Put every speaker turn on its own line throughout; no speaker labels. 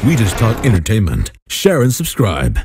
We just talk entertainment. Share and subscribe.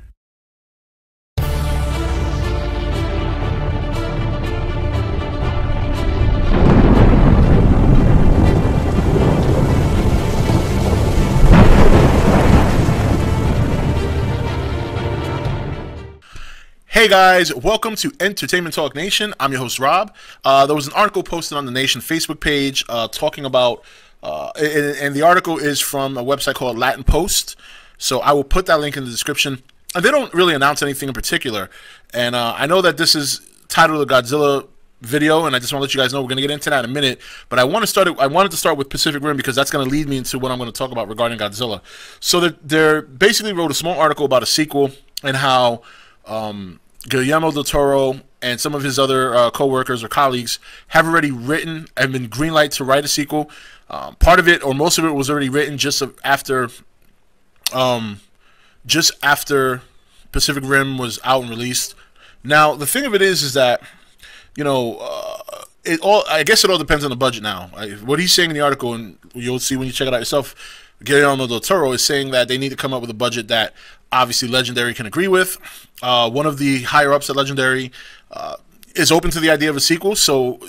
Hey guys, welcome to Entertainment Talk Nation. I'm your host Rob. There was an article posted on the Nation Facebook page talking about, and the article is from a website called Latin Post. So I will put that link in the description. And they don't really announce anything in particular. And I know that this is titled a Godzilla video, and I just want to let you guys know we're going to get into that in a minute. But I wanted to start with Pacific Rim because that's going to lead me into what I'm going to talk about regarding Godzilla. So they're basically wrote a small article about a sequel and how Guillermo del Toro and some of his other co-workers or colleagues have already written and been greenlight to write a sequel. Part of it, or most of it, was already written just after Pacific Rim was out and released. Now, the thing of it is that, you know, I guess it all depends on the budget now. What he's saying in the article, and you'll see when you check it out yourself, Guillermo del Toro is saying that they need to come up with a budget that obviously Legendary can agree with. One of the higher-ups at Legendary is open to the idea of a sequel, so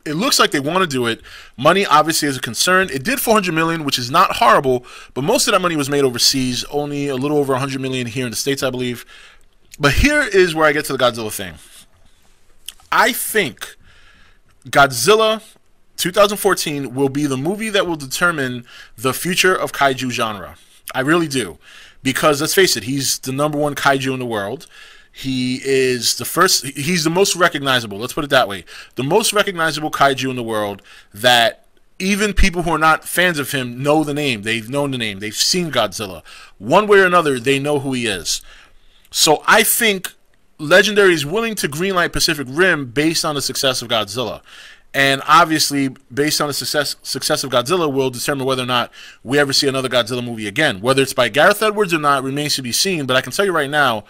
it looks like they want to do it. Money obviously is a concern. It did $400 million, which is not horrible, but most of that money was made overseas, only a little over $100 million here in the States, I believe. But here is where I get to the Godzilla thing. I think Godzilla 2014 will be the movie that will determine the future of kaiju genre. I really do. Because let's face it, he's the #1 kaiju in the world. He is he's the most recognizable, let's put it that way. The most recognizable kaiju in the world that even people who are not fans of him know the name. They've known the name. They've seen Godzilla. One way or another, they know who he is. So I think Legendary is willing to greenlight Pacific Rim based on the success of Godzilla. And obviously, based on the success of Godzilla, will determine whether or not we ever see another Godzilla movie again. Whether it's by Gareth Edwards or not remains to be seen. But I can tell you right now,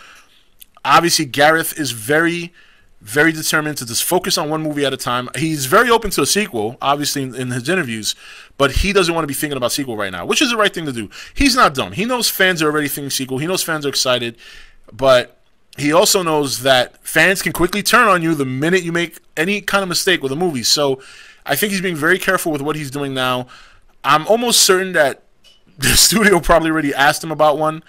obviously Gareth is very, very determined to just focus on one movie at a time. He's very open to a sequel, obviously, in his interviews. But he doesn't want to be thinking about sequel right now, which is the right thing to do. He's not dumb. He knows fans are already thinking sequel. He knows fans are excited. But he also knows that fans can quickly turn on you the minute you make any kind of mistake with a movie. So I think he's being very careful with what he's doing now. I'm almost certain that the studio probably already asked him about one.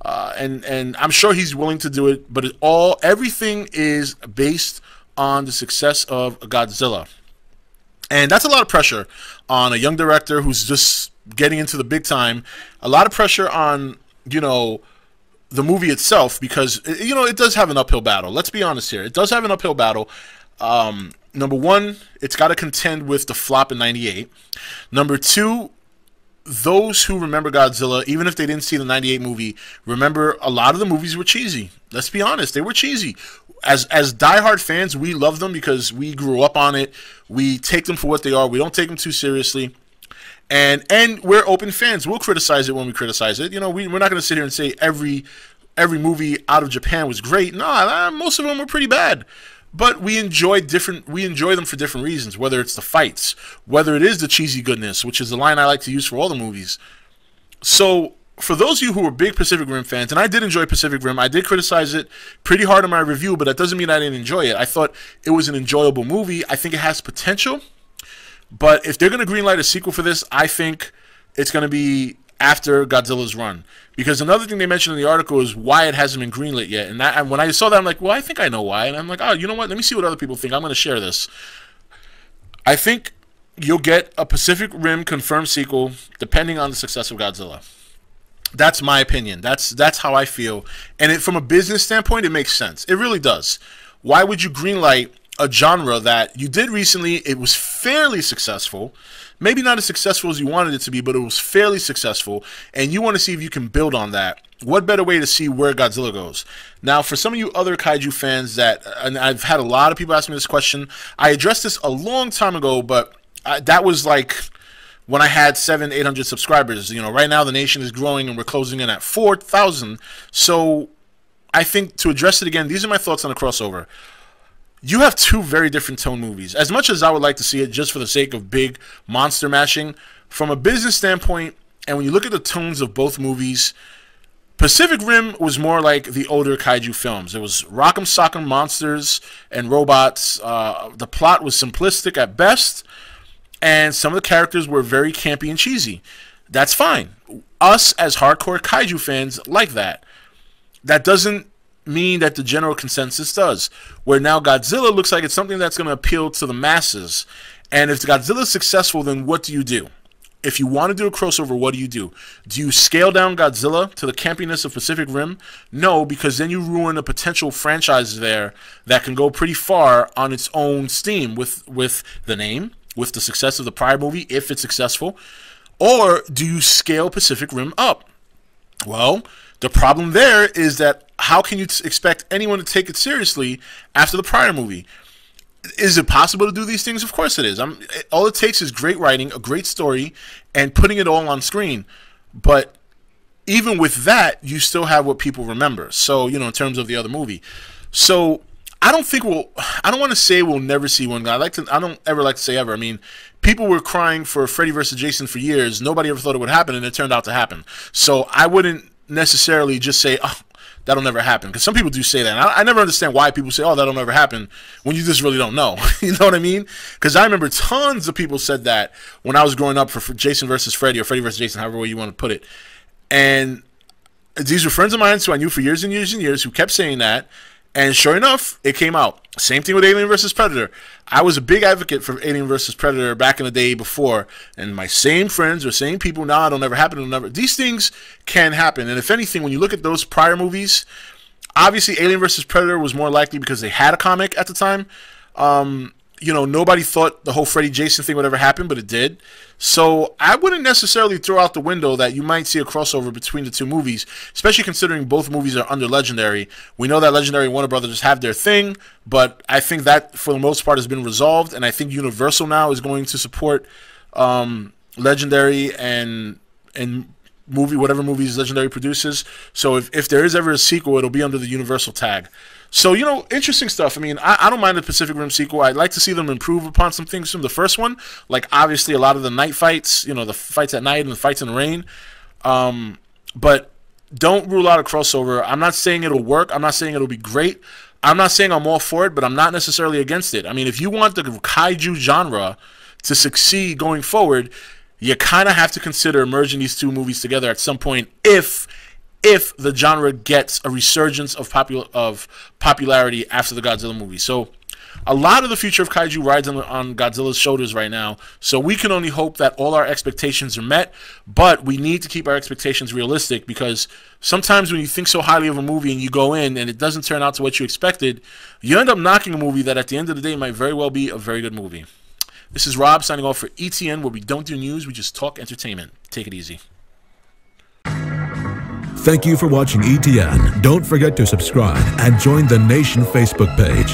And I'm sure he's willing to do it. But everything is based on the success of Godzilla. And that's a lot of pressure on a young director who's just getting into the big time. A lot of pressure on, you know, the movie itself, because, you know, it does have an uphill battle. Let's be honest here. It does have an uphill battle. Number one, it's got to contend with the flop in '98. Number two, those who remember Godzilla, even if they didn't see the '98 movie, remember a lot of the movies were cheesy. Let's be honest. They were cheesy. As diehard fans, we love them because we grew up on it. We take them for what they are. We don't take them too seriously. And we're open fans. We'll criticize it when we criticize it. You know, we're not going to sit here and say every movie out of Japan was great. No, most of them were pretty bad. But we enjoy them for different reasons. Whether it's the fights, whether it is the cheesy goodness, which is the line I like to use for all the movies. So for those of you who are big Pacific Rim fans, and I did enjoy Pacific Rim, I did criticize it pretty hard in my review, but that doesn't mean I didn't enjoy it. I thought it was an enjoyable movie. I think it has potential. But if they're going to greenlight a sequel for this, I think it's going to be after Godzilla's run. Because another thing they mentioned in the article is why it hasn't been greenlit yet. And when I saw that, I'm like, well, I think I know why. And I'm like, oh, you know what? Let me see what other people think. I'm going to share this. I think you'll get a Pacific Rim confirmed sequel depending on the success of Godzilla. That's my opinion. That's how I feel. And from a business standpoint, it makes sense. It really does. Why would you greenlight a genre that you did recently? It was fairly successful, maybe not as successful as you wanted it to be, but it was fairly successful, and you want to see if you can build on that. What better way to see where Godzilla goes? Now, for some of you other kaiju fans and I've had a lot of people ask me this question. I addressed this a long time ago, but that was like when I had 700-800 subscribers. You know, right now the nation is growing and we're closing in at 4,000. So I think to address it again, these are my thoughts on the crossover. You have two very different tone movies. As much as I would like to see it just for the sake of big monster mashing, from a business standpoint, and when you look at the tones of both movies, Pacific Rim was more like the older kaiju films. It was rock'em sock'em monsters and robots. The plot was simplistic at best, and some of the characters were very campy and cheesy. That's fine. Us as hardcore kaiju fans like that. That doesn't mean that the general consensus does. Where now Godzilla looks like it's something that's going to appeal to the masses. And if Godzilla is successful, then what do you do? If you want to do a crossover, what do you do? Do you scale down Godzilla to the campiness of Pacific Rim? No, because then you ruin a potential franchise there that can go pretty far on its own steam with the name, with the success of the prior movie, if it's successful. Or do you scale Pacific Rim up? Well, the problem there is that how can you expect anyone to take it seriously after the prior movie? Is it possible to do these things? Of course it is. All it takes is great writing, a great story, and putting it all on screen. But even with that, you still have what people remember. So, you know, in terms of the other movie. So, I don't want to say we'll never see one guy. I don't ever like to say ever. I mean, people were crying for Freddy versus Jason for years. Nobody ever thought it would happen, and it turned out to happen. So, I wouldn't necessarily just say, oh, that'll never happen, because some people do say that. And I never understand why people say, oh, that'll never happen, when you just really don't know. You know what I mean? Because I remember tons of people said that when I was growing up for Jason versus Freddy, or Freddy versus Jason, however way you want to put it. And these were friends of mine who I knew for years and years and years who kept saying that. And sure enough, it came out. Same thing with Alien versus Predator. I was a big advocate for Alien versus Predator back in the day before, and my same friends or same people, nah, it'll never happen. It'll never. These things can happen, and if anything, when you look at those prior movies, obviously Alien versus Predator was more likely because they had a comic at the time. You know, nobody thought the whole Freddy Jason thing would ever happen, but it did. So I wouldn't necessarily throw out the window that you might see a crossover between the two movies, especially considering both movies are under Legendary. We know that Legendary and Warner Brothers have their thing, but I think that for the most part has been resolved, and I think Universal now is going to support Legendary and whatever movies Legendary produces. So if there is ever a sequel, it'll be under the Universal tag. So, you know, interesting stuff. I mean, I don't mind the Pacific Rim sequel. I'd like to see them improve upon some things from the first one. Like, obviously, a lot of the night fights, you know, the fights at night and the fights in the rain. But don't rule out a crossover. I'm not saying it'll work. I'm not saying it'll be great. I'm not saying I'm all for it, but I'm not necessarily against it. I mean, if you want the kaiju genre to succeed going forward, you kind of have to consider merging these two movies together at some point if the genre gets a resurgence of popularity after the Godzilla movie. So a lot of the future of kaiju rides on Godzilla's shoulders right now, so we can only hope that all our expectations are met, but we need to keep our expectations realistic, because sometimes when you think so highly of a movie and you go in and it doesn't turn out to what you expected, you end up knocking a movie that at the end of the day might very well be a very good movie. This is Rob signing off for ETN, where we don't do news, we just talk entertainment. Take it easy.
Thank you for watching ETN. Don't forget to subscribe and join the Nation Facebook page.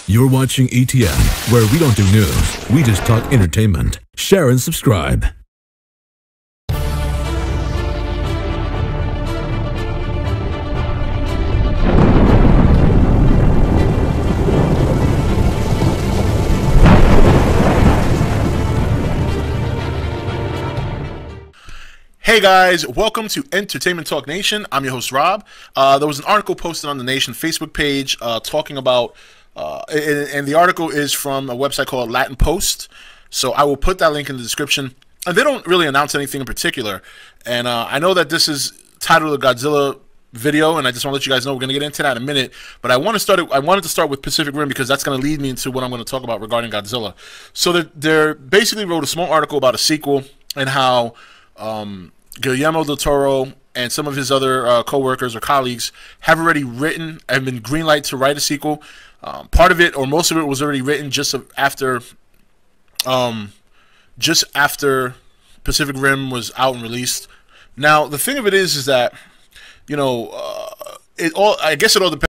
You're watching ETN, where we don't do news, we just talk entertainment. Share and subscribe.
Hey guys, welcome to Entertainment Talk Nation. I'm your host Rob. There was an article posted on the Nation Facebook page talking about, and the article is from a website called Latin Post. So I will put that link in the description. And they don't really announce anything in particular. And I know that this is titled a Godzilla video, and I just want to let you guys know we're going to get into that in a minute. But I wanted to start with Pacific Rim, because that's going to lead me into what I'm going to talk about regarding Godzilla. So they basically wrote a small article about a sequel and how Guillermo del Toro and some of his other co-workers or colleagues have already written and been greenlighted to write a sequel. Part of it, or most of it, was already written just after Pacific Rim was out and released. Now, the thing of it is that, you know, I guess it all depends.